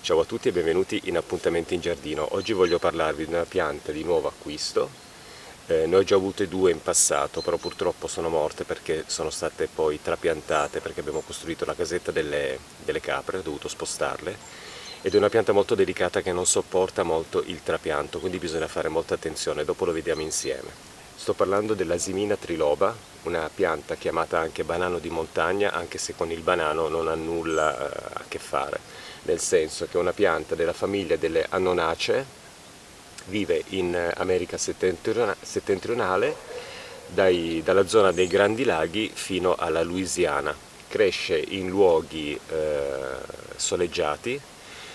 Ciao a tutti e benvenuti in Appuntamenti in Giardino. Oggi voglio parlarvi di una pianta di nuovo acquisto. Ne ho già avute due in passato, però purtroppo sono morte perché sono state poi trapiantate, perché abbiamo costruito la casetta delle capre, ho dovuto spostarle. Ed è una pianta molto delicata che non sopporta molto il trapianto, quindi bisogna fare molta attenzione, dopo lo vediamo insieme. Sto parlando dell'Asimina triloba, una pianta chiamata anche banano di montagna, anche se con il banano non ha nulla a che fare, nel senso che è una pianta della famiglia delle Annonacee, vive in America settentrionale, dalla zona dei Grandi Laghi fino alla Louisiana. Cresce in luoghi soleggiati,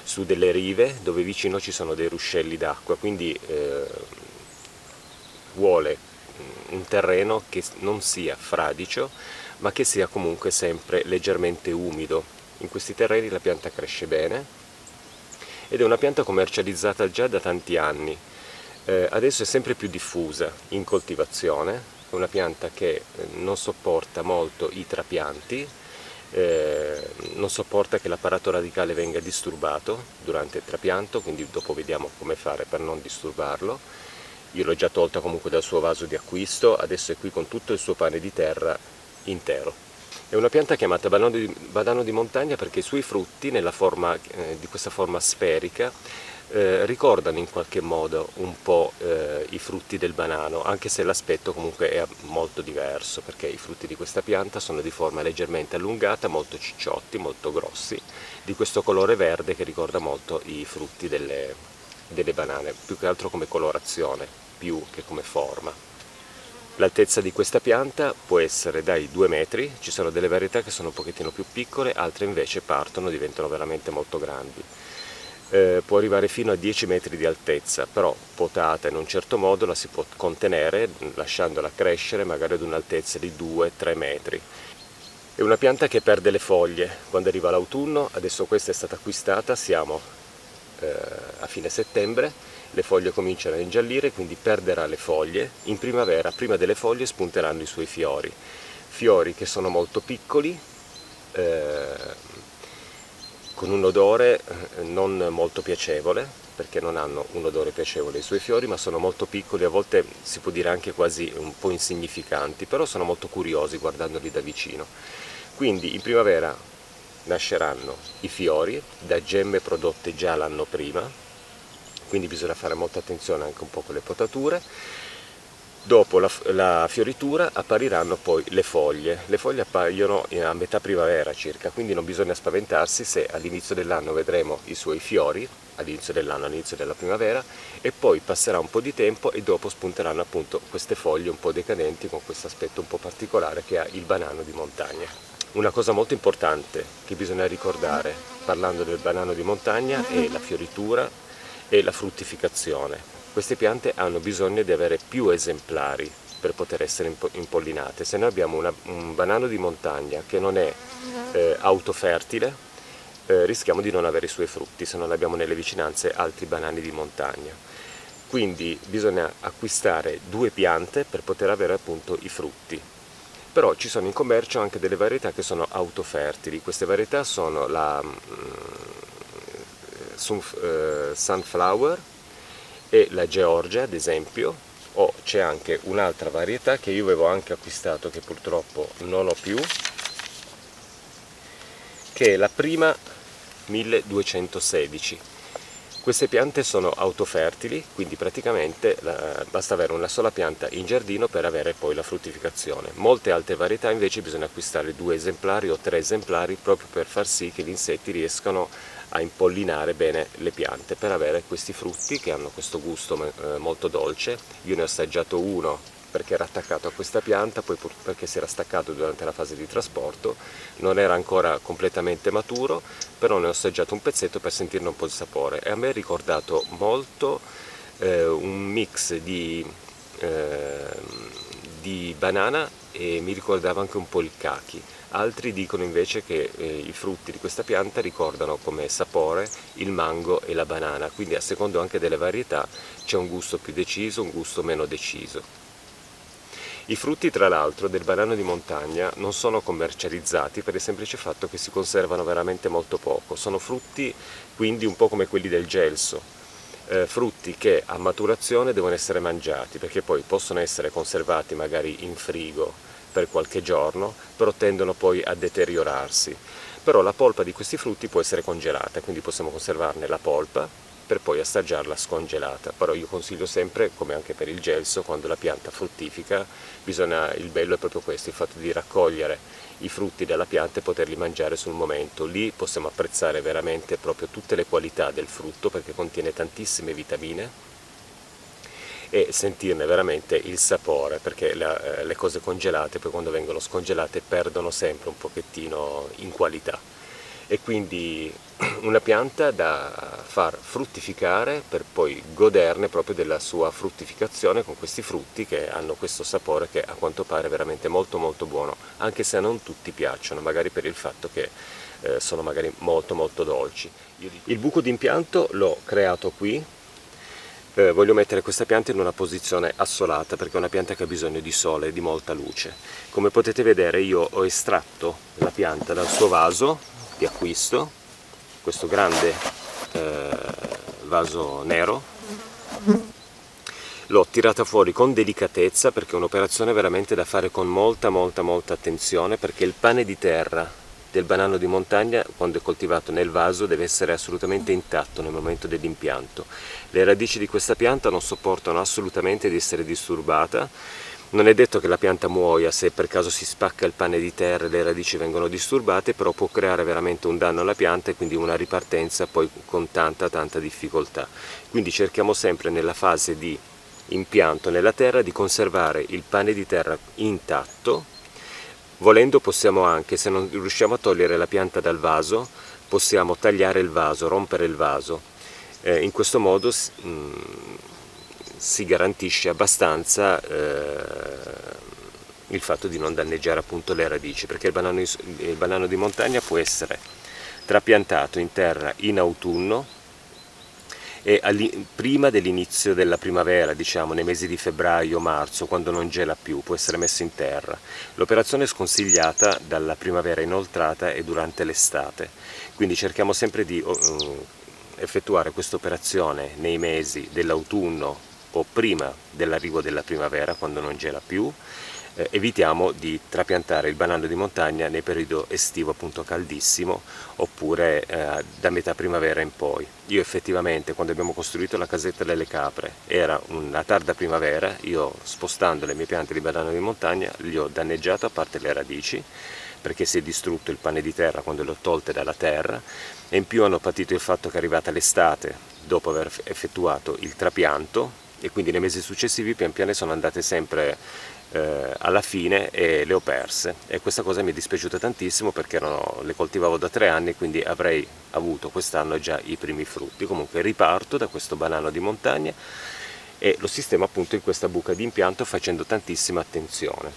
su delle rive dove vicino ci sono dei ruscelli d'acqua, quindi vuole un terreno che non sia fradicio, ma che sia comunque sempre leggermente umido. In questi terreni la pianta cresce bene ed è una pianta commercializzata già da tanti anni. Adesso è sempre più diffusa in coltivazione, è una pianta che non sopporta molto i trapianti, non sopporta che l'apparato radicale venga disturbato durante il trapianto, quindi dopo vediamo come fare per non disturbarlo. Io l'ho già tolta comunque dal suo vaso di acquisto, adesso è qui con tutto il suo pane di terra intero. È una pianta chiamata banano di montagna perché i suoi frutti, nella forma, di questa forma sferica, ricordano in qualche modo un po' i frutti del banano, anche se l'aspetto comunque è molto diverso, perché i frutti di questa pianta sono di forma leggermente allungata, molto cicciotti, molto grossi, di questo colore verde che ricorda molto i frutti delle banane, più che altro come colorazione, più che come forma. L'altezza di questa pianta può essere dai 2 metri, ci sono delle varietà che sono un pochettino più piccole, altre invece partono, diventano veramente molto grandi. Può arrivare fino a 10 metri di altezza, però potata in un certo modo la si può contenere lasciandola crescere magari ad un'altezza di 2-3 metri. È una pianta che perde le foglie quando arriva l'autunno, adesso questa è stata acquistata, siamo a fine settembre, le foglie cominciano a ingiallire, quindi perderà le foglie. In primavera, prima delle foglie, spunteranno i suoi fiori, fiori che sono molto piccoli, con un odore non molto piacevole, perché non hanno un odore piacevole i suoi fiori, ma sono molto piccoli, a volte si può dire anche quasi un po' insignificanti, però sono molto curiosi guardandoli da vicino. Quindi in primavera nasceranno i fiori da gemme prodotte già l'anno prima, quindi bisogna fare molta attenzione anche un po' con le potature. Dopo la fioritura appariranno poi le foglie appaiono a metà primavera circa, quindi non bisogna spaventarsi se all'inizio dell'anno vedremo i suoi fiori, all'inizio della primavera, e poi passerà un po' di tempo e dopo spunteranno appunto queste foglie un po' decadenti con questo aspetto un po' particolare che ha il banano di montagna. Una cosa molto importante che bisogna ricordare parlando del banano di montagna è la fioritura e la fruttificazione. Queste piante hanno bisogno di avere più esemplari per poter essere impollinate. Se noi abbiamo un banano di montagna che non è autofertile, rischiamo di non avere i suoi frutti se non abbiamo nelle vicinanze altri banani di montagna. Quindi bisogna acquistare due piante per poter avere appunto i frutti. Però ci sono in commercio anche delle varietà che sono autofertili. Queste varietà sono la Sunflower e la Georgia, ad esempio, o c'è anche un'altra varietà che io avevo anche acquistato che purtroppo non ho più, che è la prima 1216. Queste piante sono autofertili, quindi praticamente basta avere una sola pianta in giardino per avere poi la fruttificazione. Molte altre varietà invece bisogna acquistare 2 esemplari o 3 esemplari proprio per far sì che gli insetti riescano a impollinare bene le piante per avere questi frutti che hanno questo gusto molto dolce. Io ne ho assaggiato uno perché era attaccato a questa pianta, poi perché si era staccato durante la fase di trasporto, non era ancora completamente maturo, però ne ho assaggiato un pezzetto per sentirne un po' il sapore e a me ha ricordato molto un mix di banana e mi ricordava anche un po' il kaki. Altri dicono invece che i frutti di questa pianta ricordano come sapore il mango e la banana, quindi a secondo anche delle varietà c'è un gusto più deciso, un gusto meno deciso. I frutti, tra l'altro, del banano di montagna non sono commercializzati per il semplice fatto che si conservano veramente molto poco. Sono frutti quindi un po' come quelli del gelso, frutti che a maturazione devono essere mangiati, perché poi possono essere conservati magari in frigo per qualche giorno, però tendono poi a deteriorarsi. Però la polpa di questi frutti può essere congelata, quindi possiamo conservarne la polpa per poi assaggiarla scongelata. Però io consiglio sempre, come anche per il gelso, quando la pianta fruttifica, il bello è proprio questo, il fatto di raccogliere i frutti dalla pianta e poterli mangiare sul momento. Lì possiamo apprezzare veramente proprio tutte le qualità del frutto, perché contiene tantissime vitamine, e sentirne veramente il sapore, perché le cose congelate poi quando vengono scongelate perdono sempre un pochettino in qualità. E quindi una pianta da far fruttificare per poi goderne proprio della sua fruttificazione con questi frutti che hanno questo sapore che a quanto pare è veramente molto molto buono, anche se a non tutti piacciono, magari per il fatto che sono magari molto molto dolci. Il buco d'impianto l'ho creato qui. Voglio mettere questa pianta in una posizione assolata perché è una pianta che ha bisogno di sole e di molta luce. Come potete vedere, io ho estratto la pianta dal suo vaso di acquisto, questo grande vaso nero. L'ho tirata fuori con delicatezza perché è un'operazione veramente da fare con molta attenzione, perché il pane di terra del banano di montagna, quando è coltivato nel vaso, deve essere assolutamente intatto nel momento dell'impianto. Le radici di questa pianta non sopportano assolutamente di essere disturbata. Non è detto che la pianta muoia se per caso si spacca il pane di terra e le radici vengono disturbate, però può creare veramente un danno alla pianta e quindi una ripartenza poi con tanta difficoltà. Quindi cerchiamo sempre nella fase di impianto nella terra di conservare il pane di terra intatto. Volendo possiamo anche, se non riusciamo a togliere la pianta dal vaso, possiamo tagliare il vaso, rompere il vaso. In questo modo si garantisce abbastanza il fatto di non danneggiare appunto le radici, perché il banano di montagna può essere trapiantato in terra in autunno e prima dell'inizio della primavera, diciamo nei mesi di febbraio-marzo, quando non gela più, può essere messo in terra. L'operazione è sconsigliata dalla primavera inoltrata e durante l'estate, quindi cerchiamo sempre di effettuare questa operazione nei mesi dell'autunno o prima dell'arrivo della primavera, quando non gela più. Evitiamo di trapiantare il banano di montagna nel periodo estivo, appunto caldissimo, oppure da metà primavera in poi. Io effettivamente, quando abbiamo costruito la casetta delle capre, era una tarda primavera, io spostando le mie piante di banano di montagna li ho danneggiato a parte le radici, perché si è distrutto il pane di terra quando le ho tolte dalla terra, e in più hanno patito il fatto che è arrivata l'estate, dopo aver effettuato il trapianto, e quindi nei mesi successivi pian piano sono andate sempre alla fine e le ho perse, e questa cosa mi è dispiaciuta tantissimo perché le coltivavo da 3 anni, quindi avrei avuto quest'anno già i primi frutti. Comunque riparto da questo banano di montagna e lo sistemo appunto in questa buca di impianto facendo tantissima attenzione.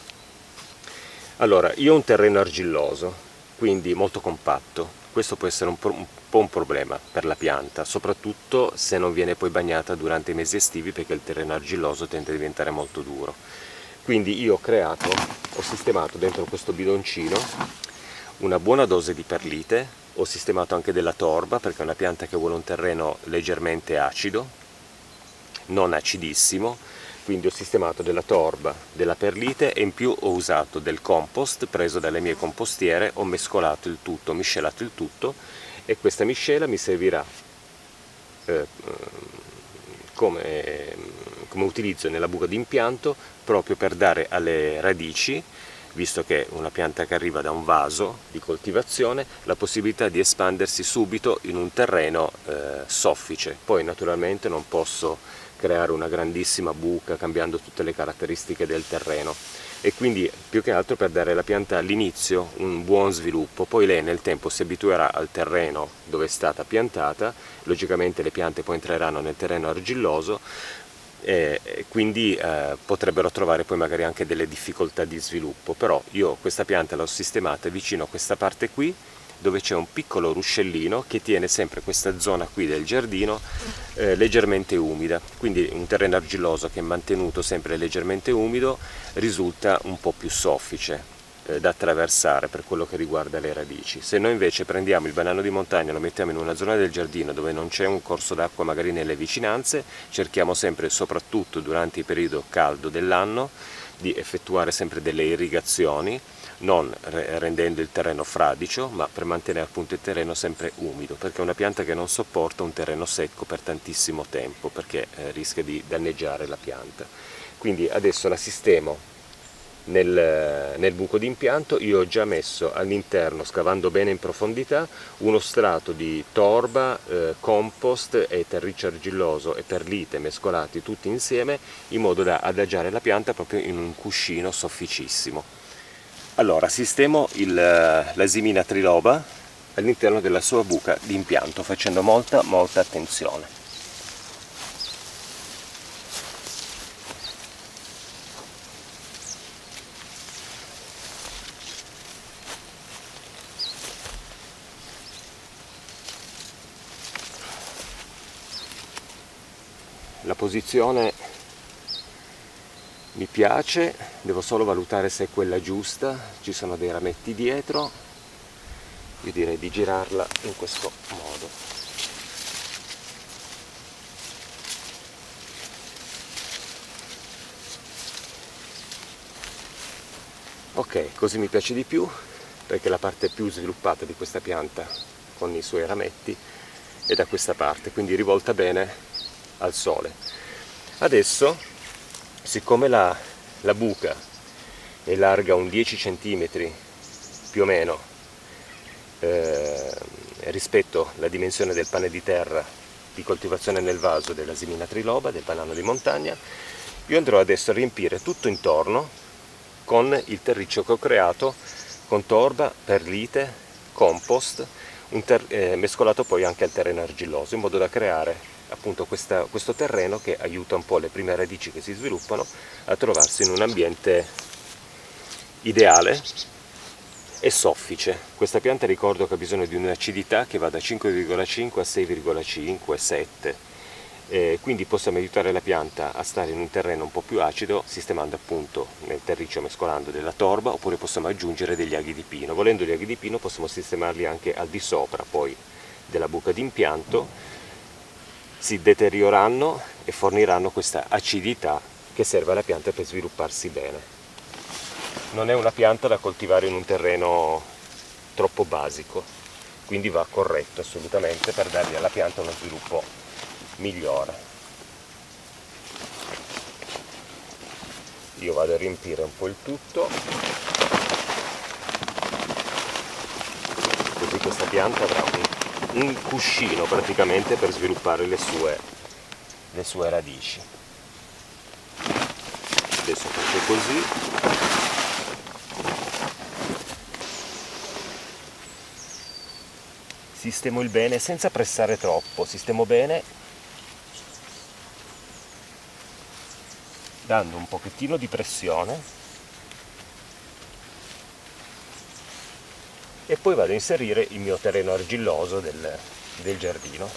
Allora, io ho un terreno argilloso, quindi molto compatto. Questo può essere un po' un problema per la pianta, soprattutto se non viene poi bagnata durante i mesi estivi, perché il terreno argilloso tende a diventare molto duro. Quindi io ho sistemato dentro questo bidoncino una buona dose di perlite, ho sistemato anche della torba, perché è una pianta che vuole un terreno leggermente acido, non acidissimo, quindi ho sistemato della torba, della perlite, e in più ho usato del compost preso dalle mie compostiere, ho mescolato il tutto, miscelato il tutto, e questa miscela mi servirà come utilizzo nella buca d'impianto, proprio per dare alle radici, visto che è una pianta che arriva da un vaso di coltivazione, la possibilità di espandersi subito in un terreno soffice. Poi naturalmente non posso creare una grandissima buca cambiando tutte le caratteristiche del terreno, e quindi più che altro per dare alla pianta all'inizio un buon sviluppo. Poi lei nel tempo si abituerà al terreno dove è stata piantata, logicamente le piante poi entreranno nel terreno argilloso e quindi potrebbero trovare poi magari anche delle difficoltà di sviluppo. Però io questa pianta l'ho sistemata vicino a questa parte qui, dove c'è un piccolo ruscellino che tiene sempre questa zona qui del giardino leggermente umida, quindi un terreno argilloso che è mantenuto sempre leggermente umido risulta un po' più soffice da attraversare per quello che riguarda le radici. Se noi invece prendiamo il banano di montagna e lo mettiamo in una zona del giardino dove non c'è un corso d'acqua magari nelle vicinanze, cerchiamo sempre, soprattutto durante il periodo caldo dell'anno, di effettuare sempre delle irrigazioni, non rendendo il terreno fradicio, ma per mantenere appunto il terreno sempre umido, perché è una pianta che non sopporta un terreno secco per tantissimo tempo, perché rischia di danneggiare la pianta. Quindi adesso la sistemo nel buco d'impianto. Io ho già messo all'interno, scavando bene in profondità, uno strato di torba, compost e terriccio argilloso e perlite mescolati tutti insieme, in modo da adagiare la pianta proprio in un cuscino sofficissimo. Allora, sistemo l'asimina triloba all'interno della sua buca d'impianto facendo molta attenzione. La posizione mi piace, devo solo valutare se è quella giusta, ci sono dei rametti dietro, io direi di girarla in questo modo. Ok, così mi piace di più, perché la parte più sviluppata di questa pianta con i suoi rametti è da questa parte, quindi rivolta bene al sole. Adesso, siccome la buca è larga un 10 cm più o meno rispetto alla dimensione del pane di terra di coltivazione nel vaso dell'Asimina triloba, del banano di montagna, io andrò adesso a riempire tutto intorno con il terriccio che ho creato con torba, perlite, compost, mescolato poi anche al terreno argilloso, in modo da creare appunto questo terreno che aiuta un po' le prime radici che si sviluppano a trovarsi in un ambiente ideale e soffice. Questa pianta, ricordo che ha bisogno di un'acidità che va da 5,5 a 6,5, 7, quindi possiamo aiutare la pianta a stare in un terreno un po' più acido sistemando appunto nel terriccio, mescolando della torba, oppure possiamo aggiungere degli aghi di pino. Volendo gli aghi di pino possiamo sistemarli anche al di sopra poi della buca d'impianto, si deterioreranno e forniranno questa acidità che serve alla pianta per svilupparsi bene. Non è una pianta da coltivare in un terreno troppo basico, quindi va corretto assolutamente per dargli alla pianta uno sviluppo migliore. Io vado a riempire un po' il tutto, così questa pianta avrà un cuscino praticamente per sviluppare le sue radici. Adesso faccio così. Sistemo il bene senza pressare troppo, sistemo bene dando un pochettino di pressione e poi vado a inserire il mio terreno argilloso del giardino.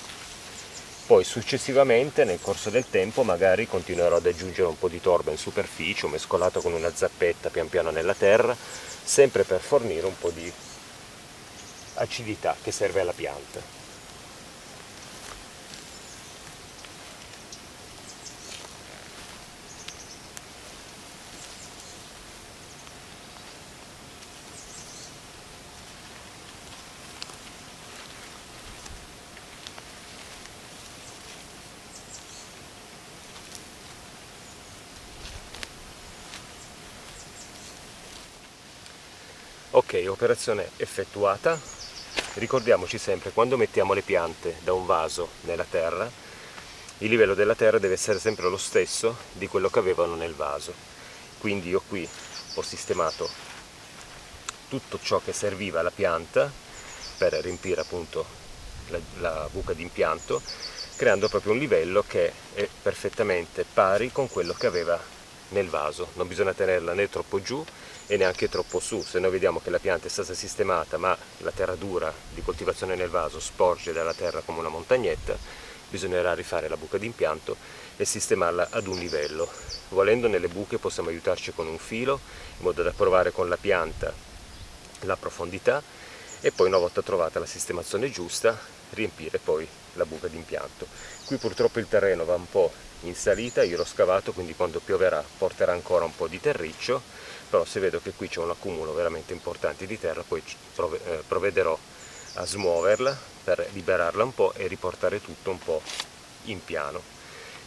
Poi successivamente nel corso del tempo magari continuerò ad aggiungere un po' di torba in superficie, mescolato con una zappetta pian piano nella terra, sempre per fornire un po' di acidità che serve alla pianta. Ok, operazione effettuata. Ricordiamoci sempre, quando mettiamo le piante da un vaso nella terra, il livello della terra deve essere sempre lo stesso di quello che avevano nel vaso. Quindi io qui ho sistemato tutto ciò che serviva alla pianta per riempire appunto la buca d'impianto, creando proprio un livello che è perfettamente pari con quello che aveva nel vaso. Non bisogna tenerla né troppo giù e neanche troppo su. Se noi vediamo che la pianta è stata sistemata ma la terra dura di coltivazione nel vaso sporge dalla terra come una montagnetta, bisognerà rifare la buca d'impianto e sistemarla ad un livello. Volendo, nelle buche possiamo aiutarci con un filo in modo da provare con la pianta la profondità e poi, una volta trovata la sistemazione giusta, riempire poi la buca d'impianto. Qui purtroppo il terreno va un po' in salita, io l'ho scavato, quindi quando pioverà porterà ancora un po' di terriccio, però se vedo che qui c'è un accumulo veramente importante di terra, poi provvederò a smuoverla per liberarla un po' e riportare tutto un po' in piano.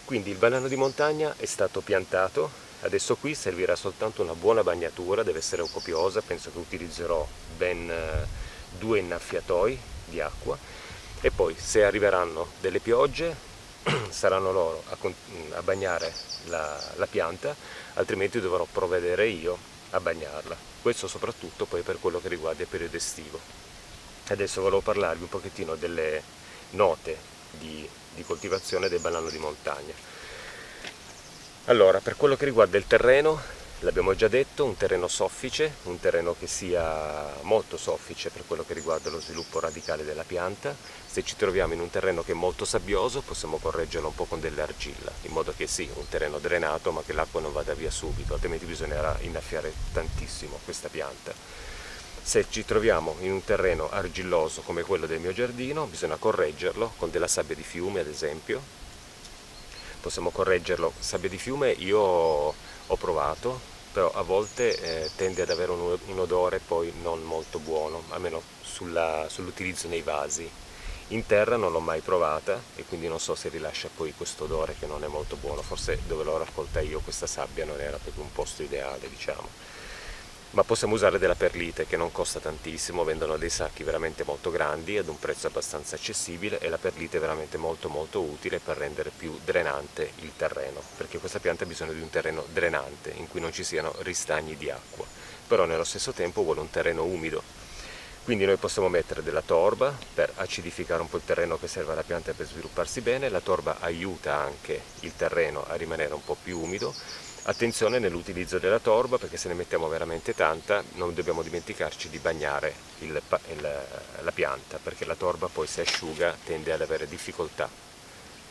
Quindi il banano di montagna è stato piantato, adesso qui servirà soltanto una buona bagnatura, deve essere copiosa, penso che utilizzerò ben 2 innaffiatoi di acqua e poi, se arriveranno delle piogge, saranno loro a bagnare la pianta, altrimenti dovrò provvedere io a bagnarla. Questo soprattutto poi per quello che riguarda il periodo estivo. Adesso volevo parlarvi un pochettino delle note di coltivazione del banano di montagna. Allora, per quello che riguarda il terreno, l'abbiamo già detto, un terreno soffice, un terreno che sia molto soffice per quello che riguarda lo sviluppo radicale della pianta. Se ci troviamo in un terreno che è molto sabbioso, possiamo correggerlo un po' con dell'argilla, in modo che sì, un terreno drenato, ma che l'acqua non vada via subito, altrimenti bisognerà innaffiare tantissimo questa pianta. Se ci troviamo in un terreno argilloso come quello del mio giardino, bisogna correggerlo con della sabbia di fiume, ad esempio. Possiamo correggerlo. Sabbia di fiume io ho provato, però a volte tende ad avere un odore poi non molto buono, almeno sull'utilizzo nei vasi. In terra non l'ho mai provata e quindi non so se rilascia poi questo odore che non è molto buono. Forse dove l'ho raccolta io questa sabbia non era proprio un posto ideale, diciamo. Ma possiamo usare della perlite, che non costa tantissimo, vendono dei sacchi veramente molto grandi ad un prezzo abbastanza accessibile, e la perlite è veramente molto utile per rendere più drenante il terreno, perché questa pianta ha bisogno di un terreno drenante in cui non ci siano ristagni di acqua, però nello stesso tempo vuole un terreno umido. Quindi noi possiamo mettere della torba per acidificare un po' il terreno che serve alla pianta per svilupparsi bene. La torba aiuta anche il terreno a rimanere un po' più umido. Attenzione nell'utilizzo della torba, perché se ne mettiamo veramente tanta non dobbiamo dimenticarci di bagnare la pianta, perché la torba poi, se asciuga, tende ad avere difficoltà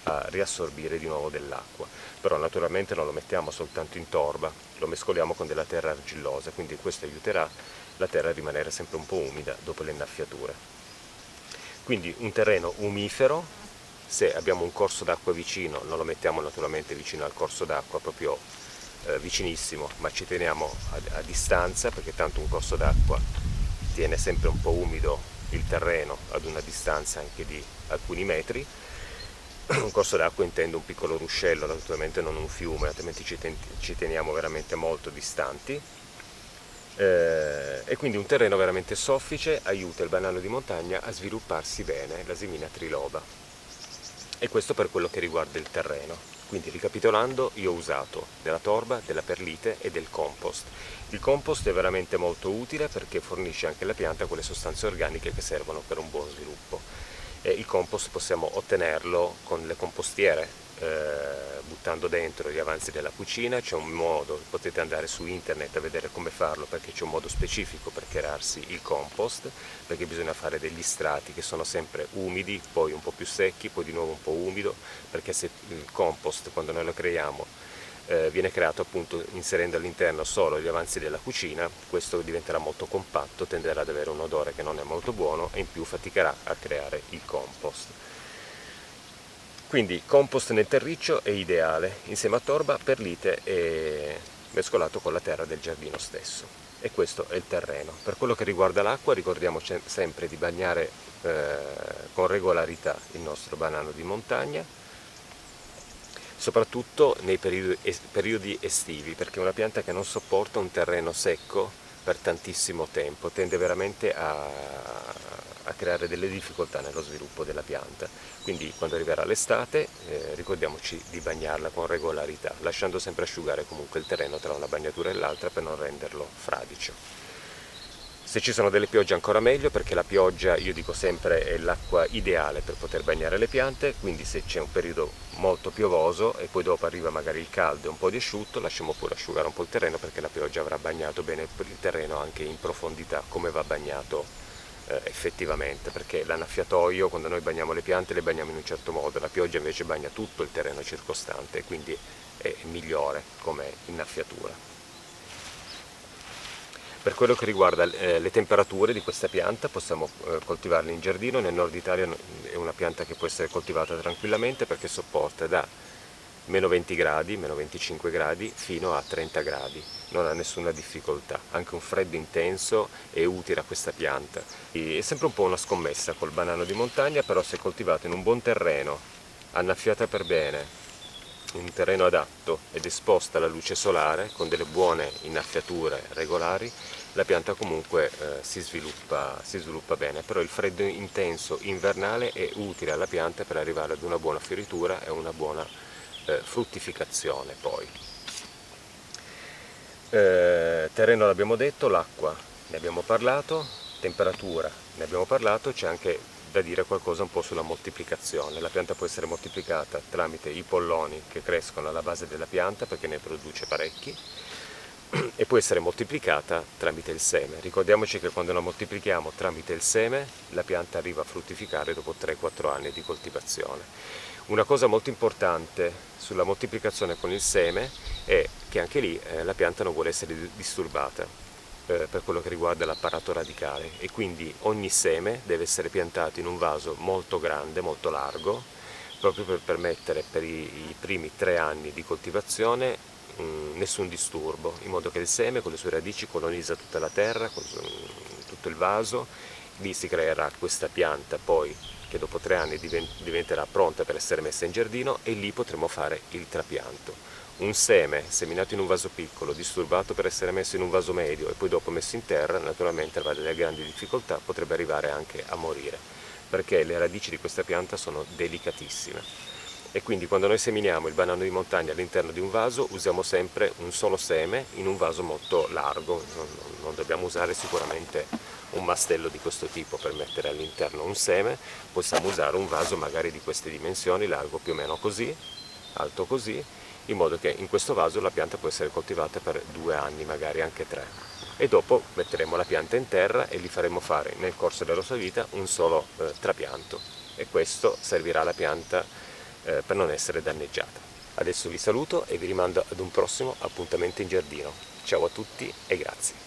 a riassorbire di nuovo dell'acqua. Però naturalmente non lo mettiamo soltanto in torba, lo mescoliamo con della terra argillosa, quindi questo aiuterà la terra a rimanere sempre un po' umida dopo le innaffiature. Quindi un terreno umifero. Se abbiamo un corso d'acqua vicino, non lo mettiamo naturalmente vicino al corso d'acqua, proprio vicinissimo, ma ci teniamo a distanza, perché tanto un corso d'acqua tiene sempre un po' umido il terreno ad una distanza anche di alcuni metri. Un corso d'acqua intendo un piccolo ruscello, naturalmente non un fiume, altrimenti ci teniamo veramente molto distanti. E quindi un terreno veramente soffice aiuta il banano di montagna a svilupparsi bene, la Simina triloba. E questo per quello che riguarda il terreno. Quindi, ricapitolando, io ho usato della torba, della perlite e del compost. Il compost è veramente molto utile perché fornisce anche alla pianta quelle sostanze organiche che servono per un buon sviluppo. E il compost possiamo ottenerlo con le compostiere, buttando dentro gli avanzi della cucina. C'è un modo, potete andare su internet a vedere come farlo, perché c'è un modo specifico per crearsi il compost, perché bisogna fare degli strati che sono sempre umidi, poi un po' più secchi, poi di nuovo un po' umido, perché se il compost, quando noi lo creiamo, viene creato appunto inserendo all'interno solo gli avanzi della cucina, questo diventerà molto compatto, tenderà ad avere un odore che non è molto buono e in più faticherà a creare il compost. Quindi compost nel terriccio è ideale, insieme a torba, perlite e mescolato con la terra del giardino stesso. E questo è il terreno. Per quello che riguarda l'acqua, ricordiamo sempre di bagnare con regolarità il nostro banano di montagna, soprattutto nei periodi estivi, perché è una pianta che non sopporta un terreno secco per tantissimo tempo, tende veramente a creare delle difficoltà nello sviluppo della pianta. Quindi quando arriverà l'estate ricordiamoci di bagnarla con regolarità, lasciando sempre asciugare comunque il terreno tra una bagnatura e l'altra per non renderlo fradicio. Se ci sono delle piogge ancora meglio, perché la pioggia, io dico sempre, è l'acqua ideale per poter bagnare le piante, quindi se c'è un periodo molto piovoso e poi dopo arriva magari il caldo e un po' di asciutto, lasciamo pure asciugare un po' il terreno, perché la pioggia avrà bagnato bene il terreno anche in profondità, come va bagnato effettivamente, perché l'annaffiatoio, quando noi bagniamo le piante, le bagniamo in un certo modo, la pioggia invece bagna tutto il terreno circostante, quindi è migliore come innaffiatura. Per quello che riguarda le temperature di questa pianta, possiamo coltivarla in giardino. Nel nord Italia è una pianta che può essere coltivata tranquillamente, perché sopporta da meno 20 gradi, meno 25 gradi fino a 30 gradi, non ha nessuna difficoltà. Anche un freddo intenso è utile a questa pianta. È sempre un po' una scommessa col banano di montagna, però se coltivato in un buon terreno, annaffiata per bene, in un terreno adatto ed esposta alla luce solare, con delle buone innaffiature regolari, la pianta comunque si sviluppa bene. Però il freddo intenso invernale è utile alla pianta per arrivare ad una buona fioritura e una buona fruttificazione poi. Terreno l'abbiamo detto, l'acqua ne abbiamo parlato, temperatura ne abbiamo parlato, c'è anche da dire qualcosa un po' sulla moltiplicazione. La pianta può essere moltiplicata tramite i polloni che crescono alla base della pianta, perché ne produce parecchi, e può essere moltiplicata tramite il seme. Ricordiamoci che quando la moltiplichiamo tramite il seme, la pianta arriva a fruttificare dopo 3-4 anni di coltivazione. Una cosa molto importante sulla moltiplicazione con il seme è che anche lì la pianta non vuole essere disturbata per quello che riguarda l'apparato radicale, e quindi ogni seme deve essere piantato in un vaso molto grande, molto largo, proprio per permettere per i primi 3 anni di coltivazione nessun disturbo, in modo che il seme con le sue radici colonizza tutta la terra, tutto il vaso. Lì si creerà questa pianta poi che dopo 3 anni diventerà pronta per essere messa in giardino, e lì potremo fare il trapianto. Un seme seminato in un vaso piccolo, disturbato per essere messo in un vaso medio e poi dopo messo in terra, naturalmente avrà delle grandi difficoltà, potrebbe arrivare anche a morire, perché le radici di questa pianta sono delicatissime. E quindi quando noi seminiamo il banano di montagna all'interno di un vaso, usiamo sempre un solo seme in un vaso molto largo, non dobbiamo usare sicuramente un mastello di questo tipo per mettere all'interno un seme, possiamo usare un vaso magari di queste dimensioni, largo più o meno così, alto così, in modo che in questo vaso la pianta può essere coltivata per 2 anni, magari anche 3. E dopo metteremo la pianta in terra e gli faremo fare nel corso della sua vita un solo trapianto, e questo servirà alla pianta per non essere danneggiata. Adesso vi saluto e vi rimando ad un prossimo appuntamento in giardino. Ciao a tutti e grazie.